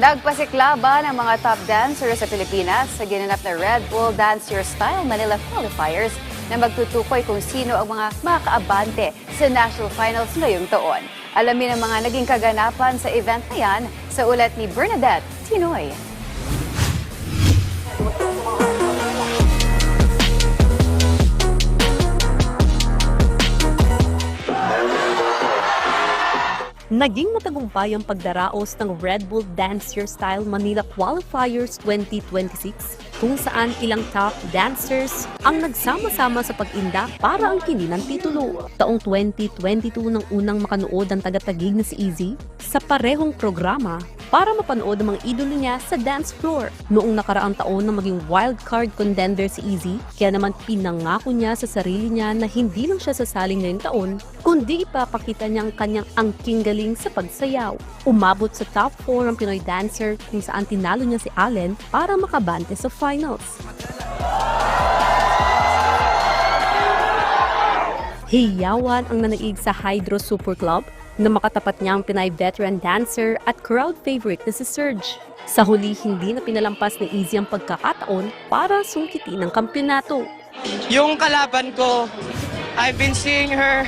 Nagpasiklaba ng mga top dancers sa Pilipinas sa ginanap na Red Bull Dance Your Style Manila Qualifiers na magtutukoy kung sino ang mga makaabante sa national finals ngayong taon. Alamin ang mga naging kaganapan sa event na yan sa ulat ni Bernadette Tinoy. Naging matagumpay ang pagdaraos ng Red Bull Dance Your Style Manila Qualifiers 2026 kung saan ilang top dancers ang nagsama-sama sa pag-inda para ang kinilang titulo. Taong 2022 nang unang makanood ang taga-Taguig na si Easy sa parehong programa para mapanood ang mga idolo niya sa dance floor. Noong nakaraang taon na maging wildcard contender si Easy, kaya naman pinangako niya sa sarili niya na hindi lang siya sasaling ngayong taon, kundi ipapakita niya ang kanyang angking galing sa pagsayaw. Umabot sa top 4 ang Pinoy dancer kung saan tinalo niya si Allen para makabante sa finals. Hiyawan ang nanaig sa Hydro Super Club na makatapat niya ang Pinay veteran dancer at crowd favorite na si Serge. Sa huli, hindi na pinalampas ni Easy ang pagkakataon para sungkitin ang kampyonato. Yung kalaban ko, I've been seeing her.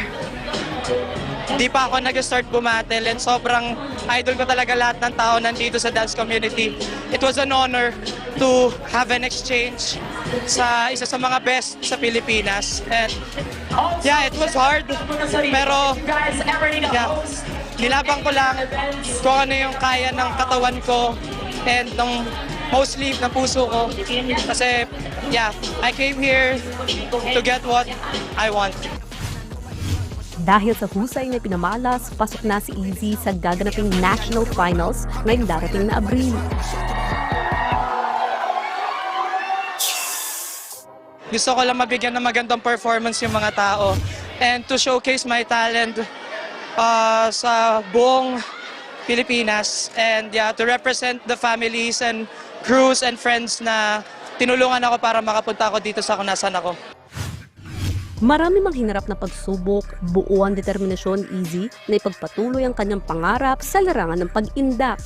Di pa ako nag-start bumatel and sobrang idol ko talaga lahat ng tao nandito sa dance community. It was an honor to have an exchange sa isa sa mga best sa Pilipinas. And yeah, it was hard. Pero yeah, nilabang ko lang kung ano yung kaya ng katawan ko and mostly ng puso ko. Kasi yeah, I came here to get what I want. Dahil sa husay na pinamalas, pasok na si Easy sa gaganaping national finals ngayong darating na Abril. Gusto ko lang mabigyan ng magandang performance yung mga tao and to showcase my talent sa buong Pilipinas and yeah, to represent the families and crews and friends na tinulungan ako para makapunta ako dito sa kung nasan ako. Marami mang hinarap na pagsubok, buo ang determinasyon ni Easy na ipagpatuloy ang kanyang pangarap sa larangan ng pag-indak.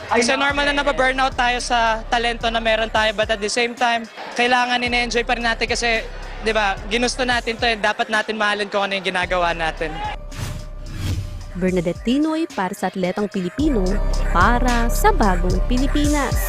Kasi normal na nababurnout tayo sa talento na meron tayo but at the same time, kailangan ine-enjoy pa rin natin kasi, di ba, ginusto natin to and dapat natin mahalin kung ano yung ginagawa natin. Bernadette Tinoy para sa Atletang Pilipino, para sa Bagong Pilipinas.